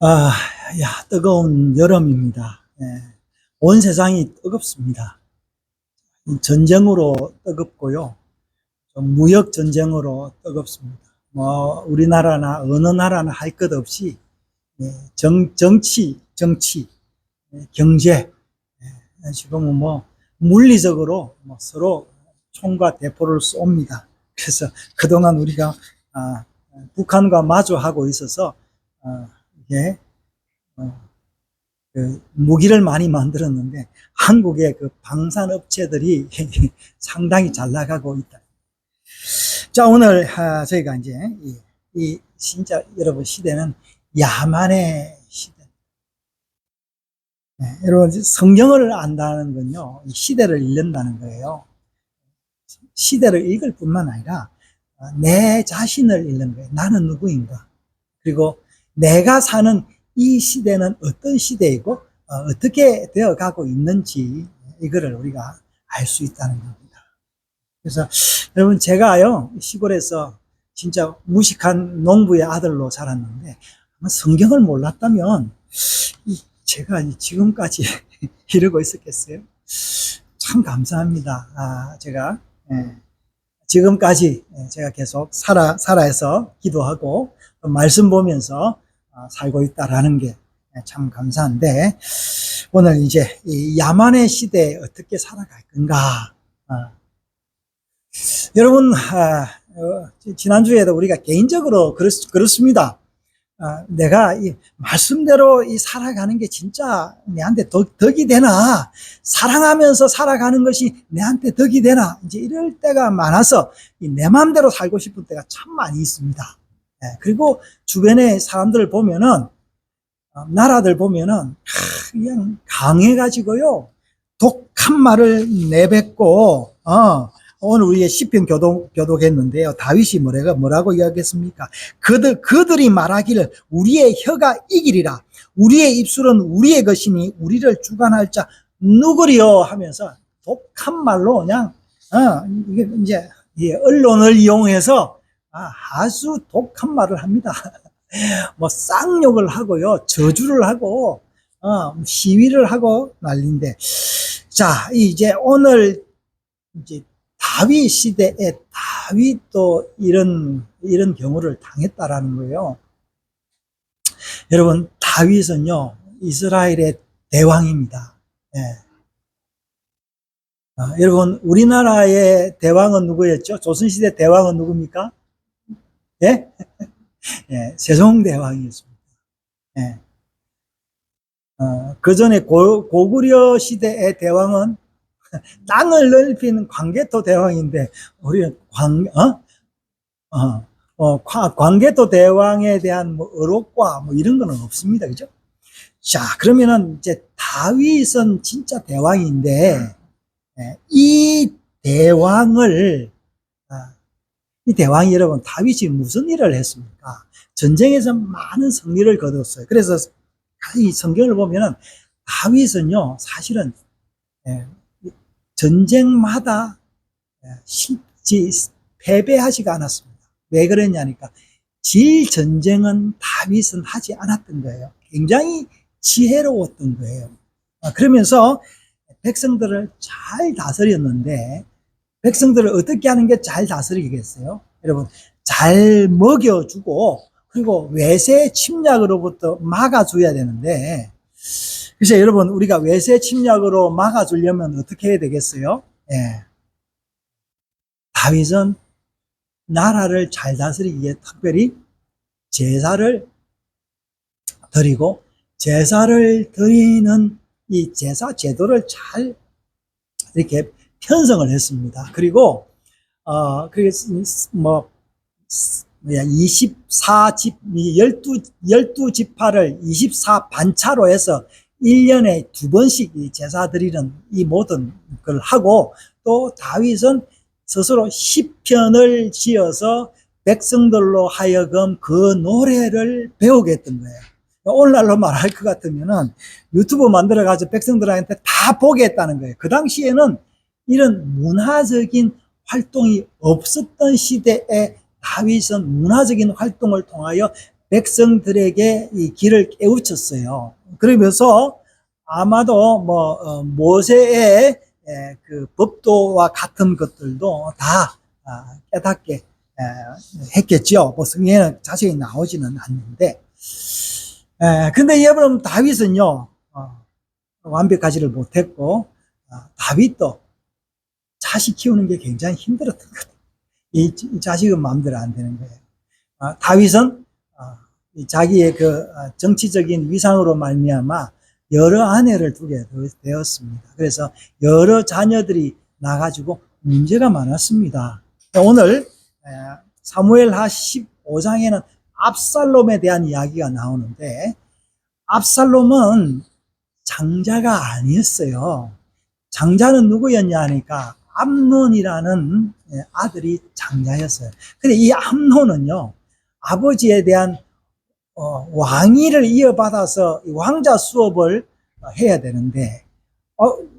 아, 뜨거운 여름입니다. 온 세상이 뜨겁습니다. 전쟁으로 뜨겁고요. 무역 전쟁으로 뜨겁습니다. 우리나라나 어느 나라나 할 것 없이, 정치, 경제, 지금은 물리적으로 서로 총과 대포를 쏩니다. 그래서 그동안 우리가, 북한과 마주하고 있어서, 이게, 무기를 많이 만들었는데 한국의 그 방산업체들이 상당히 잘 나가고 있다. 자, 오늘 저희가 이제 이 진짜 여러분 시대는 야만의 시대. 여러분 성경을 안다는 건요, 시대를 읽는다는 거예요. 시대를 읽을 뿐만 아니라 내 자신을 읽는 거예요. 나는 누구인가? 그리고 내가 사는 이 시대는 어떤 시대이고 어떻게 되어가고 있는지 이거를 우리가 알 수 있다는 겁니다. 그래서 여러분, 제가요 시골에서 진짜 무식한 농부의 아들로 자랐는데 성경을 몰랐다면 제가 지금까지 이러고 있었겠어요? 참 감사합니다. 제가 지금까지 제가 계속 살아서 기도하고 말씀 보면서 살고 있다라는 게 참 감사한데, 오늘 이제 이 야만의 시대에 어떻게 살아갈 건가. 여러분, 지난주에도 우리가 개인적으로 그렇습니다. 내가 이 말씀대로 살아가는 게 진짜 내한테 덕이 되나? 사랑하면서 살아가는 것이 내한테 덕이 되나? 이제 이럴 때가 많아서 내 마음대로 살고 싶은 때가 참 많이 있습니다. 그리고 주변의 사람들을 보면은, 나라들 보면은, 그냥 강해가지고요, 독한 말을 내뱉고, 오늘 우리의 시편 교독했는데요. 다윗이 뭐라고 이야기했습니까? 그들이 말하기를 우리의 혀가 이기리라. 우리의 입술은 우리의 것이니 우리를 주관할 자 누구리요? 하면서 독한 말로 그냥, 이게 이제, 언론을 이용해서 아주 독한 말을 합니다. 쌍욕을 하고요, 저주를 하고, 시위를 하고 난리인데. 자, 이제 오늘, 이제 다윗 시대에 다윗도 이런 경우를 당했다라는 거예요. 여러분, 다윗은요, 이스라엘의 대왕입니다. 여러분, 우리나라의 대왕은 누구였죠? 조선시대 대왕은 누굽니까? 예? 세종대왕이었습니다. 그 전에 고구려 시대의 대왕은 땅을 넓히는 광개토 대왕인데, 우리는 광개토 대왕에 대한 의록과 이런 거는 없습니다. 그죠? 자, 그러면은 이제 다윗은 진짜 대왕인데, 이 대왕이 여러분, 다윗이 무슨 일을 했습니까? 전쟁에서 많은 승리를 거뒀어요. 그래서 이 성경을 보면은 다윗은요, 사실은 전쟁마다 패배하지가 않았습니다. 왜 그랬냐니까, 질 전쟁은 다윗은 하지 않았던 거예요. 굉장히 지혜로웠던 거예요. 그러면서 백성들을 잘 다스렸는데, 백성들을 어떻게 하는 게 잘 다스리겠어요? 여러분, 잘 먹여주고, 그리고 외세 침략으로부터 막아줘야 되는데, 그래서 여러분, 우리가 외세 침략으로 막아주려면 어떻게 해야 되겠어요? 다윗은 나라를 잘 다스리기 위해 특별히 제사를 드리고, 제사를 드리는 이 제사 제도를 잘 이렇게 편성을 했습니다. 그리고, 그게 12지파를 24반차로 해서 1년에 2번씩 이 제사 드리는 이 모든 걸 하고, 또 다윗은 스스로 시편을 지어서 백성들로 하여금 그 노래를 배우게 했던 거예요. 오늘날로 말할 것 같으면은 유튜브 만들어가지고 백성들한테 다 보게 했다는 거예요. 그 당시에는 이런 문화적인 활동이 없었던 시대에 다윗은 문화적인 활동을 통하여 백성들에게 이 길을 깨우쳤어요. 그러면서 아마도 모세의 그 법도와 같은 것들도 다 깨닫게 했겠죠. 뭐 성경에는 자세히 나오지는 않는데, 근데 여러분 다윗은요 완벽하지를 못했고, 다윗도 자식 키우는 게 굉장히 힘들었던 것 같아요. 이 자식은 마음대로 안 되는 거예요. 다윗은 자기의 그 정치적인 위상으로 말미암아 여러 아내를 두게 되었습니다. 그래서 여러 자녀들이 나가지고 문제가 많았습니다. 오늘 사무엘하 15장에는 압살롬에 대한 이야기가 나오는데, 압살롬은 장자가 아니었어요. 장자는 누구였냐 하니까 암논이라는 아들이 장자였어요. 근데 이 암논은요, 아버지에 대한 왕위를 이어받아서 왕자 수업을 해야 되는데,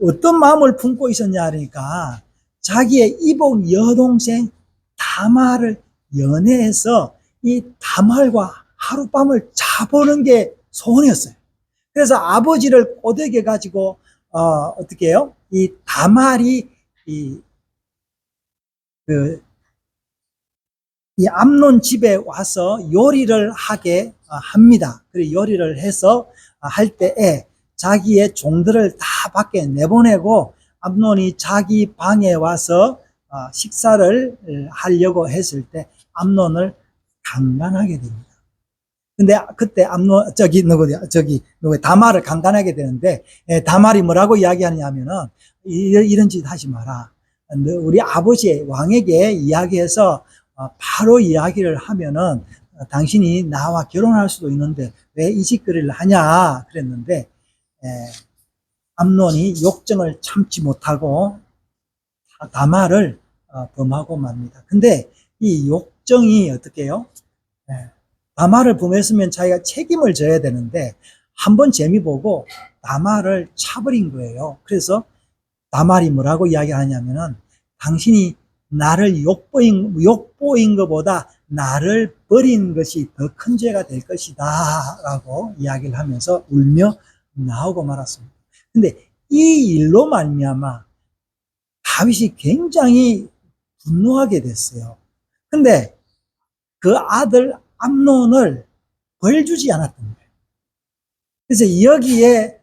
어떤 마음을 품고 있었냐 하니까 자기의 이복 여동생 다말을 연애해서 이 다말과 하룻밤을 자보는 게 소원이었어요. 그래서 아버지를 꼬드겨 가지고 어떻게 해요? 이 다말이 이 암논 집에 와서 요리를 하게 합니다. 그리고 요리를 해서 할 때에 자기의 종들을 다 밖에 내보내고 암논이 자기 방에 와서 식사를 하려고 했을 때 암논을 강간하게 됩니다. 근데 그때 다말을 강간하게 되는데, 다말이 뭐라고 이야기하냐면은 이런 짓 하지 마라. 우리 아버지 왕에게 이야기해서 바로 이야기를 하면은 당신이 나와 결혼할 수도 있는데 왜 이 짓거리를 하냐 그랬는데, 암논이 욕정을 참지 못하고 다말을 범하고 맙니다. 근데 이 욕정이 어떻게 해요? 다말을 범했으면 자기가 책임을 져야 되는데 한번 재미 보고 다말을 차버린 거예요. 그래서 다말이 뭐라고 이야기하냐면은 당신이 나를 욕보인 것보다 나를 버린 것이 더 큰 죄가 될 것이다 라고 이야기를 하면서 울며 나오고 말았습니다. 근데 이 일로 말미암아 다윗이 굉장히 분노하게 됐어요. 근데 그 아들 암논을 벌 주지 않았던 거예요. 그래서 여기에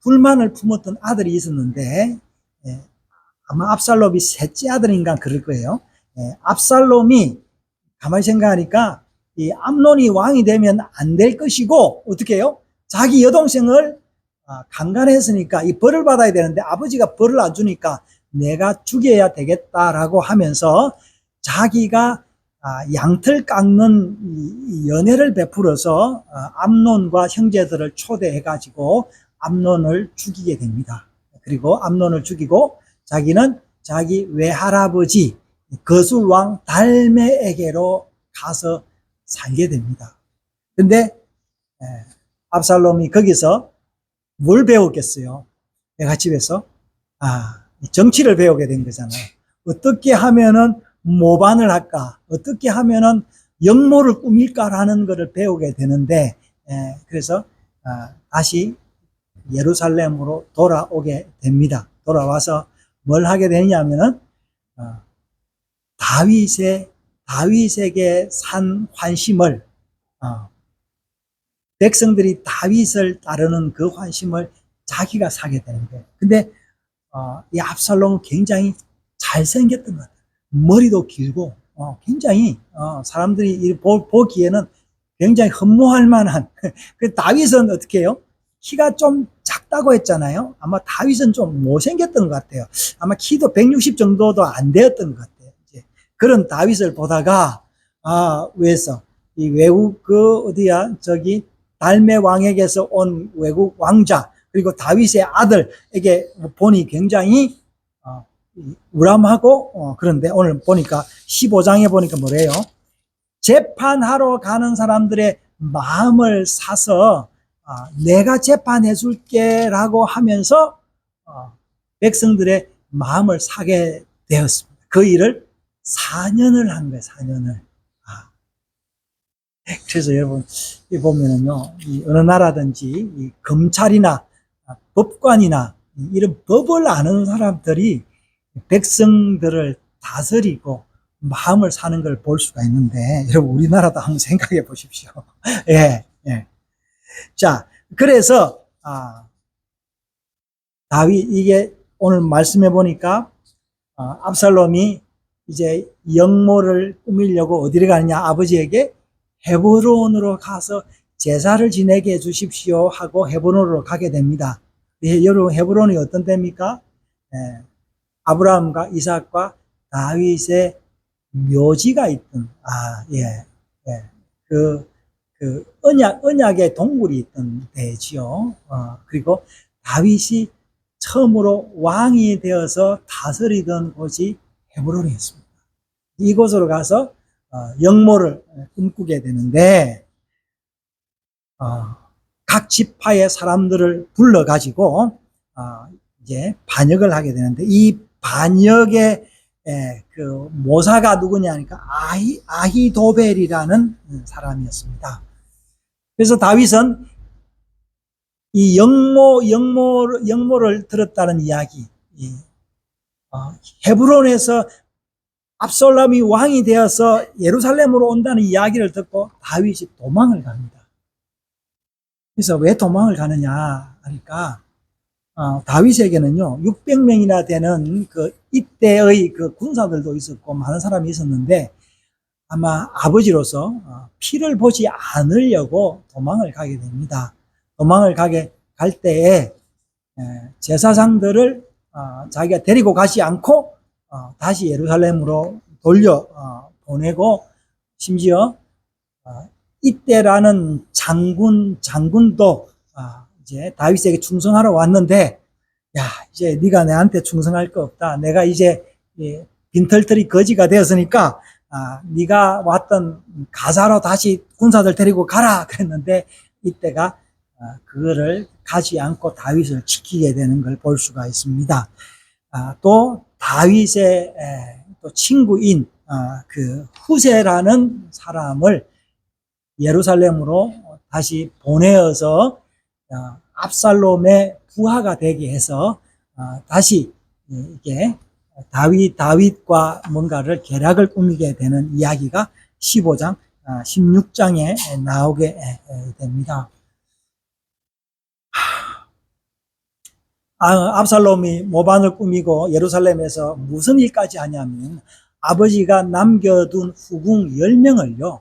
불만을 품었던 아들이 있었는데, 아마 압살롬이 셋째 아들인가 그럴 거예요. 압살롬이 가만히 생각하니까 이 암논이 왕이 되면 안 될 것이고, 어떻게 해요? 자기 여동생을 강간했으니까 이 벌을 받아야 되는데 아버지가 벌을 안 주니까 내가 죽여야 되겠다라고 하면서 자기가 양털 깎는 연애를 베풀어서 암논과 형제들을 초대해 가지고 암논을 죽이게 됩니다. 그리고 암논을 죽이고 자기는 자기 외할아버지 거술왕 달메에게로 가서 살게 됩니다. 근데 압살롬이 거기서 뭘 배웠겠어요? 애갓집에서 정치를 배우게 된 거잖아요. 어떻게 하면은 모반을 할까? 어떻게 하면은 역모를 꾸밀까라는 것을 배우게 되는데, 그래서 다시 예루살렘으로 돌아오게 됩니다. 돌아와서 뭘 하게 되냐면은 다윗에게 산 환심을 백성들이 다윗을 따르는 그 환심을 자기가 사게 되는 거예요. 근데 이 압살롬은 굉장히 잘생겼던 것 같아요. 머리도 길고 굉장히 사람들이 보기에는 굉장히 흠모할 만한 그 다윗은 어떻게 해요? 키가 좀 작다고 했잖아요. 아마 다윗은 좀 못생겼던 것 같아요. 아마 키도 160 정도도 안 되었던 것 같아요. 이제 그런 다윗을 보다가 왜서 이 외국 달메 왕에게서 온 외국 왕자 그리고 다윗의 아들에게 보니 굉장히 우람하고 그런데 오늘 보니까 15장에 보니까 뭐래요? 재판하러 가는 사람들의 마음을 사서 내가 재판해 줄게 라고 하면서 백성들의 마음을 사게 되었습니다. 그 일을 4년을 한 거예요. 4년을. 그래서 여러분, 이 보면은요, 이 어느 나라든지 이 검찰이나 법관이나 이런 법을 아는 사람들이 백성들을 다스리고 마음을 사는 걸 볼 수가 있는데, 여러분, 우리나라도 한번 생각해 보십시오. 예, 예. 자, 그래서, 다윗, 이게 오늘 말씀해 보니까, 압살롬이 이제 영모를 꾸미려고 어디를 가느냐, 아버지에게 헤브론으로 가서 제사를 지내게 해주십시오 하고 헤브론으로 가게 됩니다. 예, 여러분, 헤브론이 어떤 데입니까? 예, 아브라함과 이삭과 다윗의 묘지가 있던, 예, 예. 언약의 동굴이 있던 데지요. 그리고 다윗이 처음으로 왕이 되어서 다스리던 곳이 헤브론이었습니다. 이곳으로 가서 영모를 꿈꾸게 되는데, 각 지파의 사람들을 불러가지고 이제 반역을 하게 되는데, 이 반역의 그 모사가 누구냐 하니까 아히도벨이라는 사람이었습니다. 그래서 다윗은 이 영모를 들었다는 이야기, 헤브론에서 압살롬이 왕이 되어서 예루살렘으로 온다는 이야기를 듣고 다윗이 도망을 갑니다. 그래서 왜 도망을 가느냐 하니까, 다윗에게는요, 600명이나 되는 그 이때의 그 군사들도 있었고 많은 사람이 있었는데, 아마 아버지로서 피를 보지 않으려고 도망을 가게 됩니다. 도망을 갈 때에 제사장들을 자기가 데리고 가지 않고 다시 예루살렘으로 돌려 보내고, 심지어 이때라는 장군도 이제 다윗에게 충성하러 왔는데, 야, 이제 네가 내한테 충성할 거 없다. 내가 이제 빈털터리 거지가 되었으니까 네가 왔던 가사로 다시 군사들 데리고 가라 그랬는데, 이때가 그거를 가지 않고 다윗을 지키게 되는 걸 볼 수가 있습니다. 또 다윗의 또 친구인 그 후세라는 사람을 예루살렘으로 다시 보내어서 압살롬의 부하가 되게 해서 다시 이게 다윗과 뭔가를 계략을 꾸미게 되는 이야기가 15장, 16장에 나오게 됩니다. 압살롬이 모반을 꾸미고 예루살렘에서 무슨 일까지 하냐면, 아버지가 남겨둔 후궁 10명을요,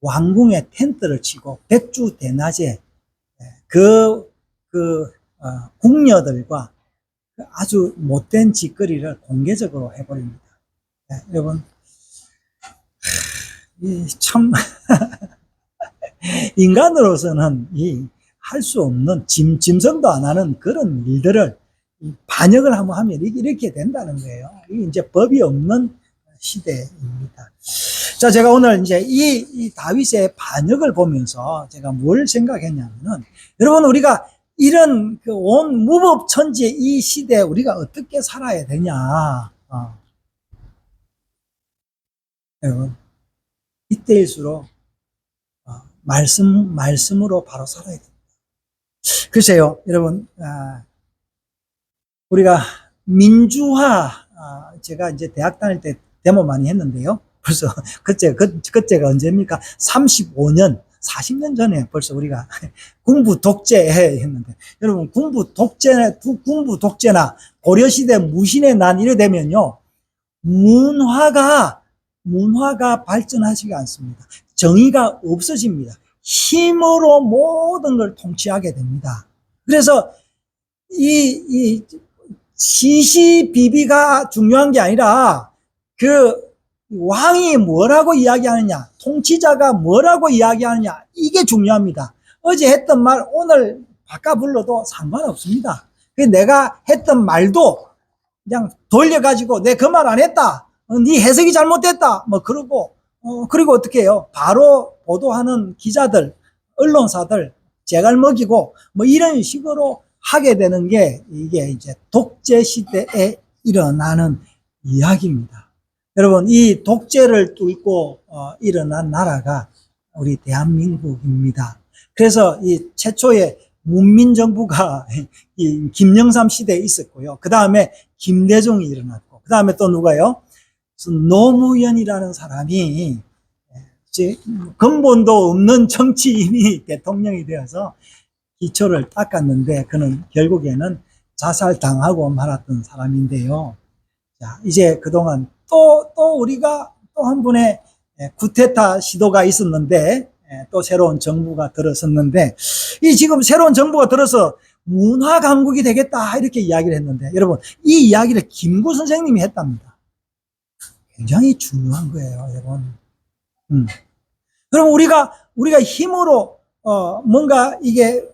왕궁에 텐트를 치고 백주 대낮에 궁녀들과 아주 못된 짓거리를 공개적으로 해버립니다. 여러분, 참 인간으로서는 할 수 없는 짐승도 안 하는 그런 일들을 반역을 한번 하면 이렇게 된다는 거예요. 이게 이제 법이 없는 시대입니다. 자, 제가 오늘 이제 이 다윗의 반역을 보면서 제가 뭘 생각했냐면은, 여러분, 우리가 이런 그 온 무법천지의 이 시대에 우리가 어떻게 살아야 되냐. 여러분, 이때일수록 말씀으로 바로 살아야 됩니다. 글쎄요, 여러분, 우리가 민주화, 제가 이제 대학 다닐 때 데모 많이 했는데요. 벌써 그때가 언제입니까? 35년, 40년 전에 벌써 우리가 군부 독재 했는데, 여러분, 군부 독재나 고려시대 무신의 난 이래 되면요, 문화가 발전하지 않습니다. 정의가 없어집니다. 힘으로 모든 걸 통치하게 됩니다. 그래서 이 시시비비가 중요한 게 아니라 그 왕이 뭐라고 이야기하느냐, 통치자가 뭐라고 이야기하느냐, 이게 중요합니다. 어제 했던 말 오늘 바꿔 불러도 상관없습니다. 내가 했던 말도 그냥 돌려가지고 내 그 말 안 했다, 네 해석이 잘못됐다, 뭐 그러고, 그리고 어떻게 해요? 바로 보도하는 기자들, 언론사들 재갈 먹이고 뭐 이런 식으로 하게 되는 게 이게 이제 독재 시대에 일어나는 이야기입니다. 여러분, 이 독재를 뚫고 일어난 나라가 우리 대한민국입니다. 그래서 이 최초의 문민정부가 이 김영삼 시대에 있었고요. 그 다음에 김대중이 일어났고, 그 다음에 또 누가요? 노무현이라는 사람이 이제 근본도 없는 정치인이 대통령이 되어서 기초를 닦았는데, 그는 결국에는 자살당하고 말았던 사람인데요. 자, 이제 그동안 또 우리가 또 한 분의 쿠데타 시도가 있었는데, 또 새로운 정부가 들어섰는데, 이 지금 새로운 정부가 들어서 문화 강국이 되겠다 이렇게 이야기를 했는데, 여러분 이 이야기를 김구 선생님이 했답니다. 굉장히 중요한 거예요, 여러분. 그럼 우리가 힘으로 뭔가 이게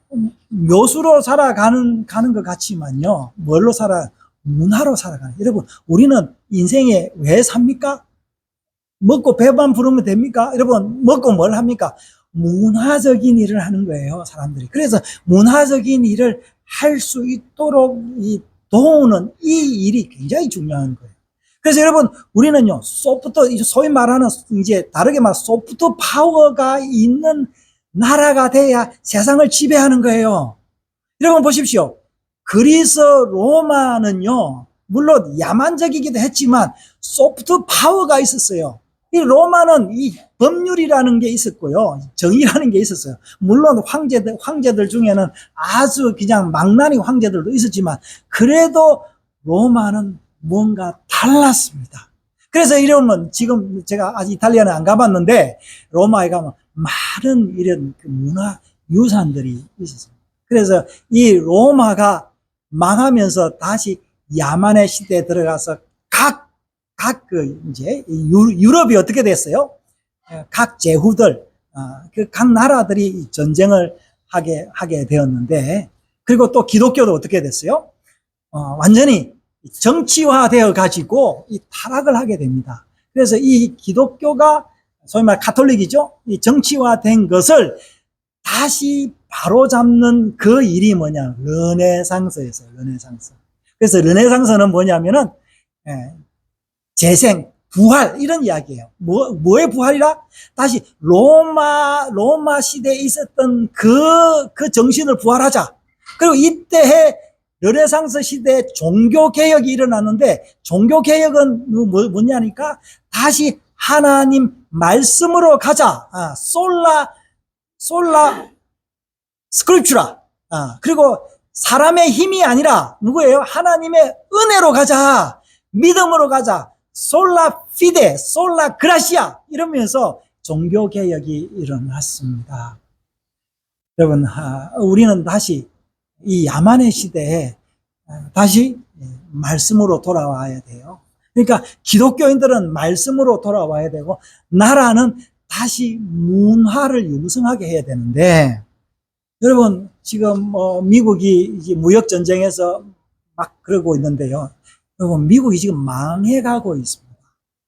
묘수로 살아가는 것 같지만요, 뭘로 문화로 살아가는. 여러분, 우리는 인생에 왜 삽니까? 먹고 배만 부르면 됩니까? 여러분, 먹고 뭘 합니까? 문화적인 일을 하는 거예요, 사람들이. 그래서 문화적인 일을 할 수 있도록 도우는 이 일이 굉장히 중요한 거예요. 그래서 여러분, 우리는요, 소위 말하는, 이제 다르게 말해 소프트 파워가 있는 나라가 돼야 세상을 지배하는 거예요. 여러분 보십시오. 그리스 로마는요, 물론 야만적이기도 했지만 소프트 파워가 있었어요. 이 로마는 이 법률이라는 게 있었고요, 정의라는 게 있었어요. 물론 황제들 중에는 아주 그냥 망나니 황제들도 있었지만, 그래도 로마는 뭔가 달랐습니다. 그래서 이러면, 지금 제가 아직 이탈리아는 안 가봤는데 로마에 가면 많은 이런 문화 유산들이 있었어요. 그래서 이 로마가 망하면서 다시 야만의 시대에 들어가서 이제 유럽이 어떻게 됐어요? 각 제후들, 각 나라들이 전쟁을 하게 되었는데, 그리고 또 기독교도 어떻게 됐어요? 완전히 정치화되어 가지고 타락을 하게 됩니다. 그래서 이 기독교가 소위 말 가톨릭이죠. 이 정치화된 것을 다시 바로잡는 그 일이 뭐냐? 르네상스였어요. 르네상스. 그래서 르네상스는 뭐냐면은 재생, 부활, 이런 이야기예요. 뭐의 부활이라? 다시 로마 시대에 있었던 그 정신을 부활하자. 그리고 이때에 르네상스 시대에 종교개혁이 일어났는데, 종교개혁은 뭐냐니까 다시 하나님 말씀으로 가자. 솔라 스크립추라. 그리고 사람의 힘이 아니라 누구예요? 하나님의 은혜로 가자. 믿음으로 가자. 솔라 피데, 솔라 그라시아, 이러면서 종교개혁이 일어났습니다. 여러분, 우리는 다시 이 야만의 시대에 다시 말씀으로 돌아와야 돼요. 그러니까 기독교인들은 말씀으로 돌아와야 되고, 나라는 다시 문화를 융성하게 해야 되는데, 여러분 지금 미국이 이제 무역 전쟁에서 막 그러고 있는데요. 여러분, 미국이 지금 망해가고 있습니다.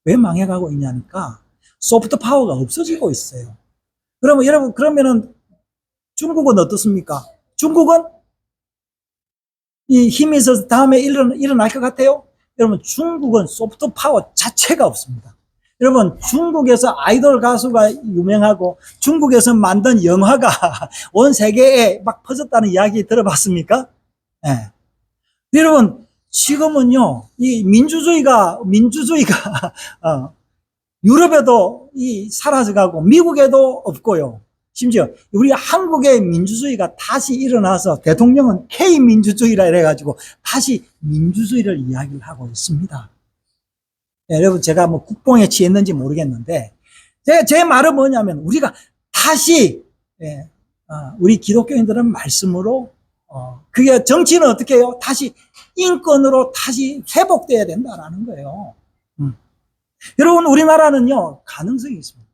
왜 망해가고 있냐니까 소프트 파워가 없어지고 있어요. 그러면 여러분, 그러면은 중국은 어떻습니까? 중국은 이 힘이 있어서 다음에 일어날 것 같아요? 여러분, 중국은 소프트 파워 자체가 없습니다. 여러분, 중국에서 아이돌 가수가 유명하고 중국에서 만든 영화가 온 세계에 막 퍼졌다는 이야기 들어봤습니까? 네. 여러분, 지금은요, 이 민주주의가 유럽에도 사라져가고 미국에도 없고요. 심지어 우리 한국의 민주주의가 다시 일어나서 대통령은 K민주주의라 해가지고 다시 민주주의를 이야기를 하고 있습니다. 네, 여러분, 제가 뭐 국뽕에 취했는지 모르겠는데, 제 말은 뭐냐면, 우리가 다시, 우리 기독교인들은 말씀으로, 그게 정치는 어떻게 해요? 다시 인권으로 다시 회복돼야 된다라는 거예요. 여러분, 우리나라는요, 가능성이 있습니다.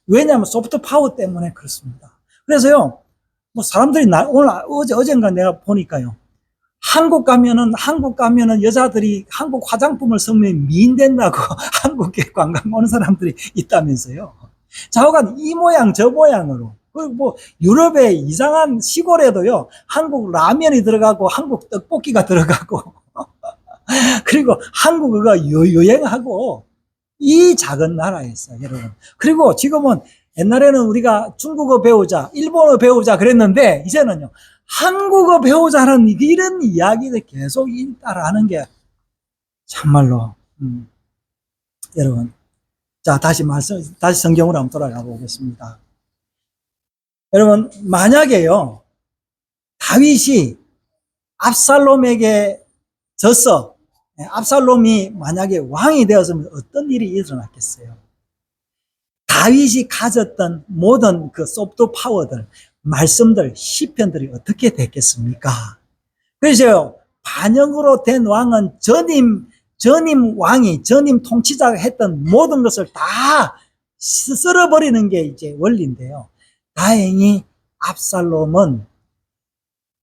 왜냐하면 소프트 파워 때문에 그렇습니다. 그래서요, 뭐 사람들이 어젠가 내가 보니까요, 한국 가면은 여자들이 한국 화장품을 쓰면 미인된다고 한국에 관광 오는 사람들이 있다면서요. 좌우간 이 모양 저 모양으로. 그리고 뭐 유럽의 이상한 시골에도요, 한국 라면이 들어가고 한국 떡볶이가 들어가고 그리고 한국어가 유행하고, 이 작은 나라에서 여러분. 그리고 지금은 옛날에는 우리가 중국어 배우자, 일본어 배우자 그랬는데 이제는요 한국어 배우자는 이런 이야기를 계속 따라하는 게 참말로 여러분, 자 다시 성경으로 한번 돌아가 보겠습니다. 여러분, 만약에요 다윗이 압살롬에게 져서 압살롬이 만약에 왕이 되었으면 어떤 일이 일어났겠어요? 다윗이 가졌던 모든 그 소프트 파워들, 말씀들, 시편들이 어떻게 됐겠습니까? 그래서 반영으로 된 왕은 전임 왕이, 전임 통치자가 했던 모든 것을 다 쓸어버리는 게 이제 원리인데요. 다행히 압살롬은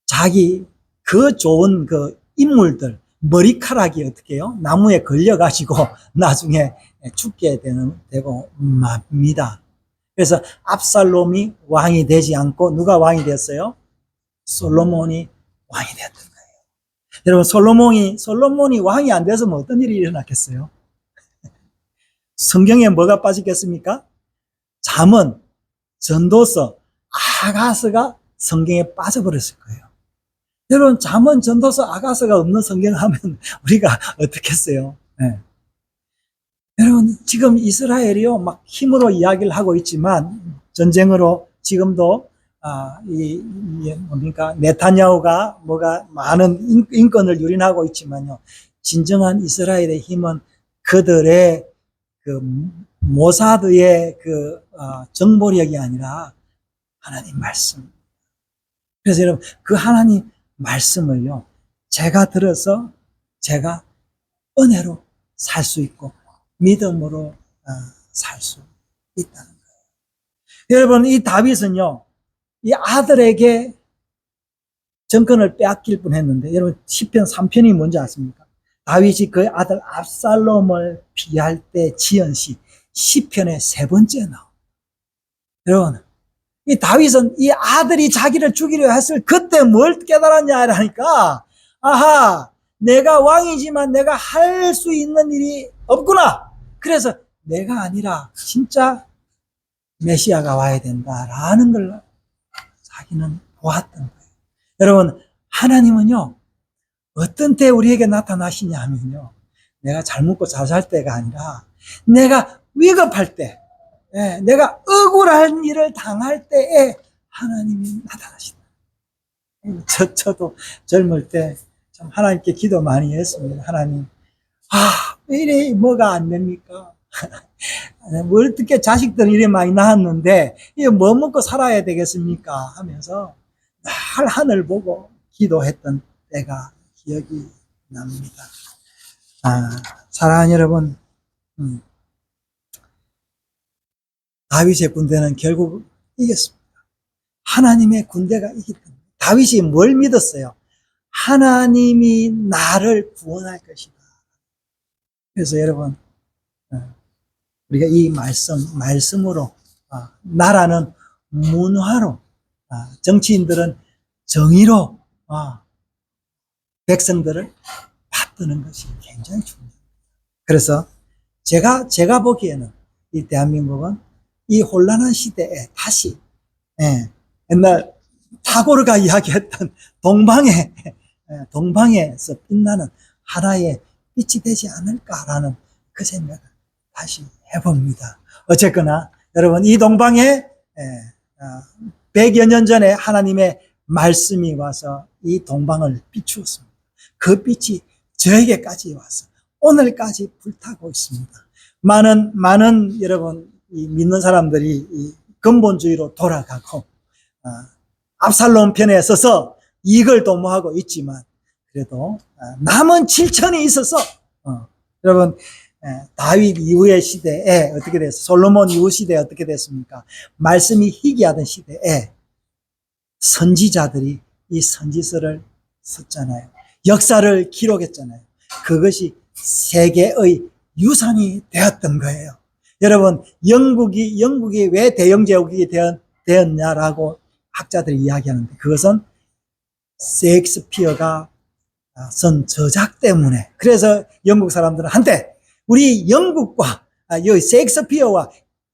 자기 그 좋은 그 인물들, 머리카락이 어떻게 해요? 나무에 걸려가지고 나중에 죽게 되고 맙니다. 그래서 압살롬이 왕이 되지 않고 누가 왕이 됐어요? 솔로몬이 왕이 되었던 거예요. 여러분, 솔로몬이 왕이 안 됐으면 어떤 일이 일어났겠어요? 성경에 뭐가 빠지겠습니까? 잠언, 전도서, 아가서가 성경에 빠져버렸을 거예요. 여러분, 잠언, 전도서, 아가서가 없는 성경 하면 우리가 어떻겠어요? 네. 여러분, 지금 이스라엘이요, 막 힘으로 이야기를 하고 있지만, 전쟁으로 지금도, 뭡니까, 네타냐후가 뭐가 많은 인권을 유린하고 있지만요, 진정한 이스라엘의 힘은 그들의 그 모사드의 그 정보력이 아니라 하나님 말씀. 그래서 여러분, 그 하나님 말씀을요, 제가 들어서 제가 은혜로 살 수 있고 믿음으로 살 수 있다는 거예요. 여러분, 이 다윗은요, 이 아들에게 정권을 빼앗길 뻔했는데, 여러분 시편 3편이 뭔지 아십니까? 다윗이 그 아들 압살롬을 피할 때 지은 시편의 3번째 나옵니다. 여러분, 이 다윗은 이 아들이 자기를 죽이려 했을 그때 뭘 깨달았냐 하니까, 아하, 내가 왕이지만 내가 할 수 있는 일이 없구나. 그래서 내가 아니라 진짜 메시아가 와야 된다라는 걸 자기는 보았던 거예요. 여러분, 하나님은요, 어떤 때 우리에게 나타나시냐 하면요, 내가 잘 먹고 잘 살 때가 아니라 내가 위급할 때, 내가 억울한 일을 당할 때에 하나님이 나타나신다. 저도 젊을 때 참 하나님께 기도 많이 했습니다. 하나님, 왜 이래 뭐가 안 됩니까? 뭐 어떻게 자식들 이래 많이 낳았는데 이게 뭐 먹고 살아야 되겠습니까? 하면서 늘 하늘 보고 기도했던 때가 기억이 납니다. 사랑하는 여러분, 다윗의 군대는 결국 이겼습니다. 하나님의 군대가 이겼습니다. 다윗이 뭘 믿었어요? 하나님이 나를 구원할 것이다. 그래서 여러분, 우리가 이 말씀으로, 나라는 문화로, 정치인들은 정의로, 백성들을 받드는 것이 굉장히 중요합니다. 그래서 제가 보기에는 이 대한민국은 이 혼란한 시대에 다시, 옛날 타고르가 이야기했던 동방에서 빛나는 하나의 빛이 되지 않을까라는 그 생각을 다시 해봅니다. 어쨌거나 여러분, 이 동방에 100여 년 전에 하나님의 말씀이 와서 이 동방을 비추었습니다. 그 빛이 저에게까지 와서 오늘까지 불타고 있습니다. 많은 여러분, 이 믿는 사람들이 이 근본주의로 돌아가고 압살롬 편에 서서 이익을 도모하고 있지만 그래도 남은 7천이 있어서 여러분, 다윗 이후의 시대에 어떻게 됐어요? 솔로몬 이후 시대에 어떻게 됐습니까? 말씀이 희귀하던 시대에 선지자들이 이 선지서를 썼잖아요. 역사를 기록했잖아요. 그것이 세계의 유산이 되었던 거예요. 여러분, 영국이 왜 대영제국이 되었냐라고 학자들이 이야기하는데, 그것은 셰익스피어가 쓴 저작 때문에. 그래서 영국 사람들은 한때 우리 영국과 셰익스피어와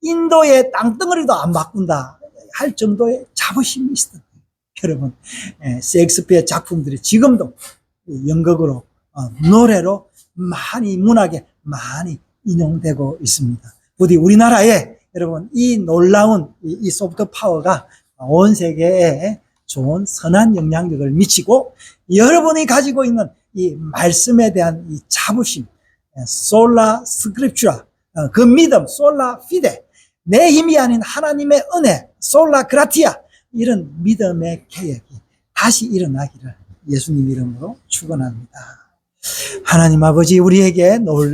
인도의 땅덩어리도 안 바꾼다 할 정도의 자부심이 있었던 거예요. 여러분, 셰익스피어 작품들이 지금도 연극으로 노래로 많이 문학에 많이 인용되고 있습니다. 부디 우리나라에 여러분 이 놀라운 이 소프트 파워가 온 세계에 좋은 선한 영향력을 미치고 여러분이 가지고 있는 이 말씀에 대한 이 자부심, 솔라 스크립추라, 그 믿음, 솔라 피데, 내 힘이 아닌 하나님의 은혜, 솔라 그라티아, 이런 믿음의 계획이 다시 일어나기를 예수님 이름으로 축원합니다. 하나님 아버지, 우리에게 놀라운